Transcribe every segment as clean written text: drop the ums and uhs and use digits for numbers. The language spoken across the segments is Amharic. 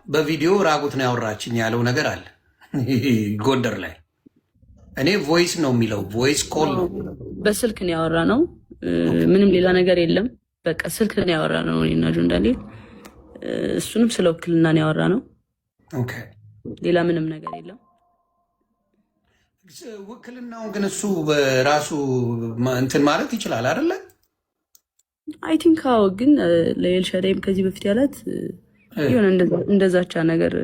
በቪዲዮ ራቁት ነው ያወራችኝ ያለው ነገር አለ ጎንደር ላይ። እኔ ቮይስ ነው የሚለው ቮይስ ኮል ነው በስልክ ነው ያወራ ነው። ምንም ሌላ ነገር የለም። በቃ ስልክ ነው ያወራ ነው እና ጆን ዳንኤል እሱንም ስለ ውክልና ነው ያወራ ነው። ኦኬ ሌላ ምንም ነገር የለም። ውክልናውን ግን እሱ በራሱ እንትን ማለት ይችላል አይደለ? አይ ቲንክ አዎ። ግን ለኤልሻዳይም ከዚህ በፊት ያላት የሆነ እንደዛቻ ነገር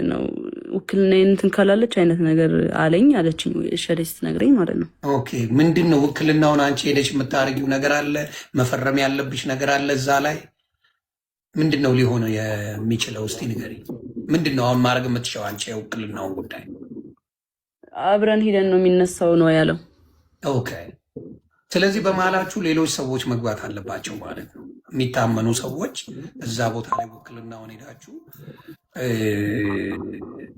ነው። ውክልና እንትን ካላለች አይነት ነገር አለኝ አለችኝ ኤልሻዳይ ስትነግረኝ ማለት ነው። ኦኬ ምንድን ነው ውክልናውን አንቺ ሄደሽ የምታደርጊው ነገር አለ? መፈረም ያለብሽ ነገር አለ እዛ ላይ? ምንድን ነው ሊሆን የሚችለው? እስቲ ንገሪኝ። ምንድን ነው አሁን ማድረግ የምትችለው አንቺ የውክልናውን ጉዳይ? አብረን ሂደን ነው የሚነሳው ነው ያለው። ኦኬ ስለዚህ በመሀላችሁ ሌሎች ሰዎች መግባት አለባቸው ማለት ነው። የሚታመኑ ሰዎች እዛ ቦታ ላይ ውክልናውን ሄዳችሁ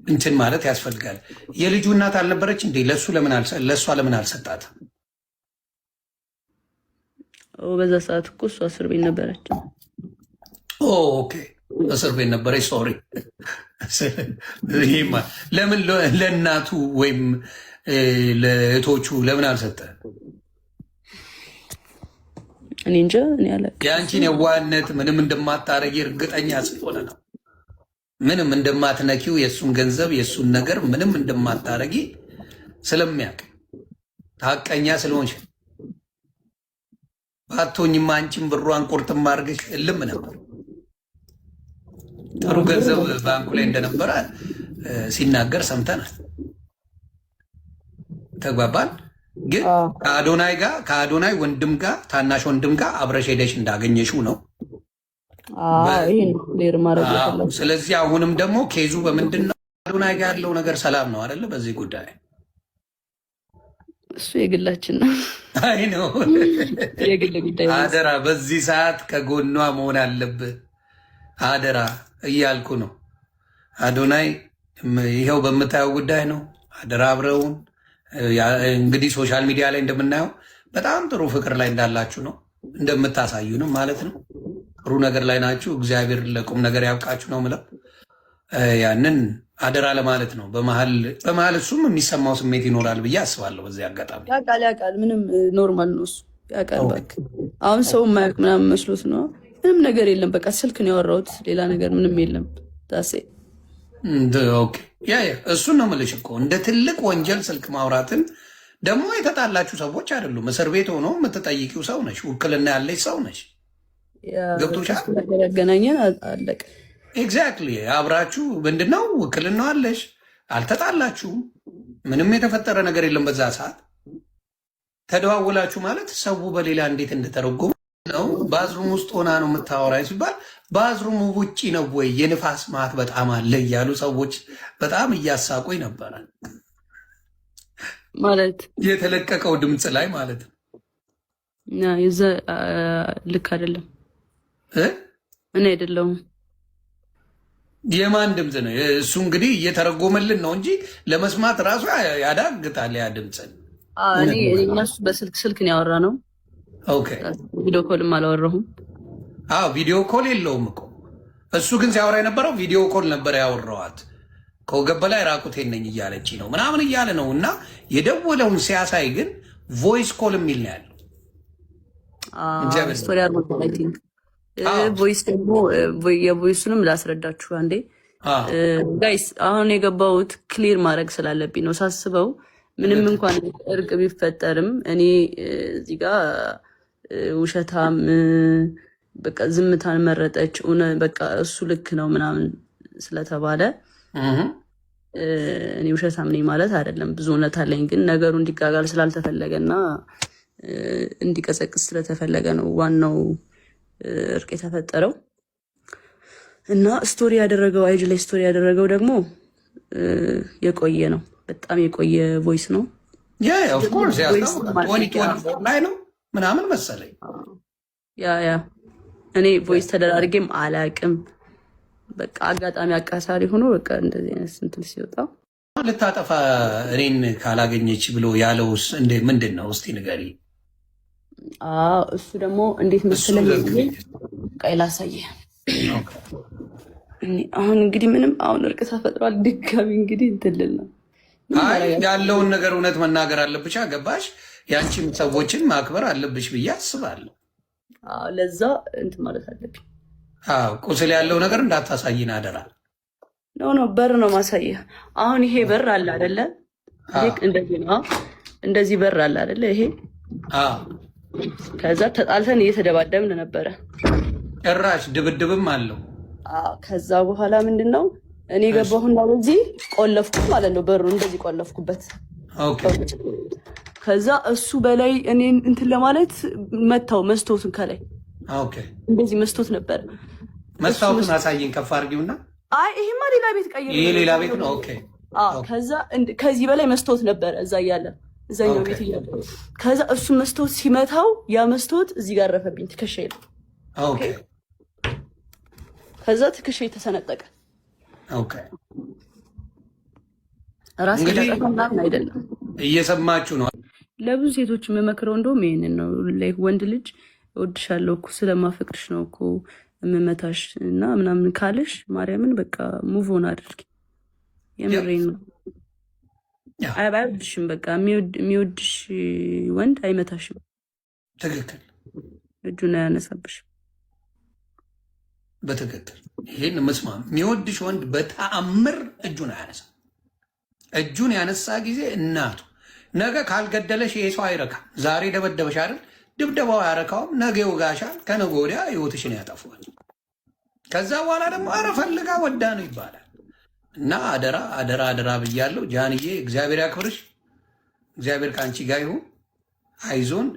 እንትን ማለት ያስፈልጋል። የልጁ እናት አልነበረች እንዴ? ለእሷ ለምን አልሰጣት? በዛ ሰዓት እኮ እሷ እስር ቤት ነበረች። ኦኬ እስር ቤት ነበረች። ሶሪ ለምን ለእናቱ ወይም ለእህቶቹ ለምን አልሰጠ? እኔ እንጃ። እኔ ያለ የአንቺን የዋህነት ምንም እንደማታረጊ እርግጠኛ ስለሆነ ነው። ምንም እንደማትነኪው የእሱን ገንዘብ የእሱን ነገር ምንም እንደማታረጊ ስለሚያውቅ ሀቀኛ ስለሆንሽ ባቶኝማ አንቺን ብሯን ቁርጥም አድርገሽ እልም ነበር። ጥሩ ገንዘብ ባንኩ ላይ እንደነበረ ሲናገር ሰምተናል። ተግባባን። ግን ከአዶናይ ወንድም ጋር ታናሽ ወንድም ጋር አብረሽ ሄደሽ እንዳገኘሽው ነው። ስለዚህ አሁንም ደግሞ ኬዙ በምንድን ነው? አዶናይ ጋር ያለው ነገር ሰላም ነው አይደለ? በዚህ ጉዳይ እሱ የግላችን ነው። አይ ነው የግል ጉዳይ። አደራ በዚህ ሰዓት ከጎኗ መሆን አለብህ። አደራ እያልኩ ነው። አዶናይ ይኸው በምታየው ጉዳይ ነው። አደራ አብረውን እንግዲህ ሶሻል ሚዲያ ላይ እንደምናየው በጣም ጥሩ ፍቅር ላይ እንዳላችሁ ነው እንደምታሳዩንም ማለት ነው። ጥሩ ነገር ላይ ናችሁ። እግዚአብሔር ለቁም ነገር ያብቃችሁ ነው ምለው። ያንን አደራ ለማለት ነው። በመሀል እሱም የሚሰማው ስሜት ይኖራል ብዬ አስባለሁ። በዚህ አጋጣሚ ያውቃል። ምንም ኖርማል ነው እሱ ያውቃል። በቃ አሁን ሰው የማያውቅ ምናምን መስሎት ነው። ምንም ነገር የለም። በቃ ስልክ ነው ያወራሁት። ሌላ ነገር ምንም የለም። ዳሴ እሱን ነው የምልሽ እኮ እንደ ትልቅ ወንጀል ስልክ ማውራትን ደግሞ የተጣላችሁ ሰዎች አይደሉም። እስር ቤት ሆኖ የምትጠይቂው ሰው ነሽ። ውክልና ያለች ሰው ነሽ። ገብቶሻል? ያገናኘን አለቀ። ኤግዛክትሊ አብራችሁ ምንድነው ውክልና አለሽ። አልተጣላችሁም። ምንም የተፈጠረ ነገር የለም። በዛ ሰዓት ተደዋውላችሁ ማለት ሰው በሌላ እንዴት እንደተረጎሙ ነው። ባዝሩም ውስጥ ሆና ነው የምታወራኝ ሲባል ባዝሩሙ ውጪ ነው ወይ? የንፋስ ማት በጣም አለ እያሉ ሰዎች በጣም እያሳቁኝ ነበረ። ማለት የተለቀቀው ድምፅ ላይ ማለት ነው። ልክ አይደለም። እኔ አይደለሁም። የማን ድምፅ ነው እሱ? እንግዲህ እየተረጎመልን ነው እንጂ ለመስማት ራሱ ያዳግታል ያ ድምፅን። እነሱ በስልክ ነው ያወራ ነው። ኦኬ ቪዲዮ ኮልም አላወራሁም። ቪዲዮ ኮል የለውም እኮ እሱ ግን ሲያወራ የነበረው ቪዲዮ ኮል ነበር ያወራዋት። ከወገብ በላይ ራቁቴን ነኝ እያለች ነው ምናምን እያለ ነው። እና የደወለውን ሲያሳይ ግን ቮይስ ኮል የሚል ነው ያለው። ቮይስ ደግሞ የቮይሱንም ላስረዳችሁ አንዴ ጋይስ። አሁን የገባሁት ክሊር ማድረግ ስላለብኝ ነው ሳስበው። ምንም እንኳን እርቅ ቢፈጠርም እኔ እዚህ ጋር ውሸታም በቃ ዝምታን መረጠች በቃ እሱ ልክ ነው ምናምን ስለተባለ እኔ ውሸታም ነኝ ማለት አይደለም። ብዙ እውነት አለኝ። ግን ነገሩ እንዲጋጋል ስላልተፈለገና እንዲቀሰቅስ ስለተፈለገ ነው ዋናው እርቅ የተፈጠረው። እና ስቶሪ ያደረገው አይጅ ላይ ስቶሪ ያደረገው ደግሞ የቆየ ነው። በጣም የቆየ ቮይስ ነው። ላይ ነው ምናምን መሰለኝ። ያ እኔ ቮይስ ተደራርጌም አላቅም። በቃ አጋጣሚ አቃሳሪ ሆኖ በቃ እንደዚህ አይነት ስንትል ሲወጣ ልታጠፋ እኔን ካላገኘች ብሎ ያለውስ ምንድን ነው? እስቲ ንገሪ። እሱ ደግሞ እንዴት መሰለኝ ቀይ ላሳየ አሁን እንግዲህ ምንም አሁን እርቅ ተፈጥሯል። ድጋሚ እንግዲህ እንትልል ነው ያለውን ነገር እውነት መናገር አለብሽ። ገባሽ? ያንቺም ሰዎችን ማክበር አለብሽ ብዬ አስባለሁ። ለዛ እንትን ማለት አለብኝ። ቁስል ያለው ነገር እንዳታሳይን አደራ። ኖ በር ነው ማሳየ። አሁን ይሄ በር አለ አይደለ? እንደዚህ ነው። እንደዚህ በር አለ አይደለ? ይሄ ከዛ ተጣልተን እየተደባደብን ነበረ። ጭራሽ ድብድብም አለው። ከዛ በኋላ ምንድን ነው እኔ ገባሁና በዚህ ቆለፍኩ ማለት ነው። በሩ እንደዚህ ቆለፍኩበት። ከዛ እሱ በላይ እኔ እንትን ለማለት መታው መስታወቱን ከላይ እንደዚህ መስታወት ነበር። መስታወቱን አሳየኝ፣ ከፍ አድርጊውና። አይ ይሄማ ሌላ ቤት ቀይር። ይሄ ሌላ ቤት ነው። ኦኬ። ከዛ ከዚህ በላይ መስታወት ነበር እዛ እያለ እዛኛው ቤት እያለ። ከዛ እሱ መስታወት ሲመታው ያ መስታወት እዚህ ጋር ረፈብኝ ትከሻዬ ላይ። ኦኬ። ከዛ ትከሻዬ ተሰነጠቀ። ኦኬ። ራስ ምናምን አይደለም። እየሰማችሁ ነው። ለብዙ ሴቶች የምመክረው እንደውም ይሄንን ነው። ወንድ ልጅ እወድሻለሁ እኮ ስለማፈቅርሽ ነው እኮ የምመታሽ እና ምናምን ካለሽ ማርያምን በቃ ሙቭ ኦን አድርጊ። የምሬን ነው። አይወድሽም። በቃ የሚወድሽ ወንድ አይመታሽም። ትክክል። እጁን አያነሳብሽም። በትክክል ይሄን መስማ። የሚወድሽ ወንድ በተአምር እጁን አያነሳ። እጁን ያነሳ ጊዜ እናቱ ነገ ካልገደለሽ ይሄ ሰው አይረካም። ዛሬ ደበደበሽ አይደል? ድብደባው አያረካውም። ነገ ይወጋሻል። ከነገ ወዲያ ህይወትሽን ያጠፋል። ከዛ በኋላ ደግሞ አረ ፈልጋ ወዳ ነው ይባላል። እና አደራ አደራ አደራ ብያለሁ። ጃንዬ እግዚአብሔር ያክብርሽ። እግዚአብሔር ከአንቺ ጋር ይሁን። አይዞን።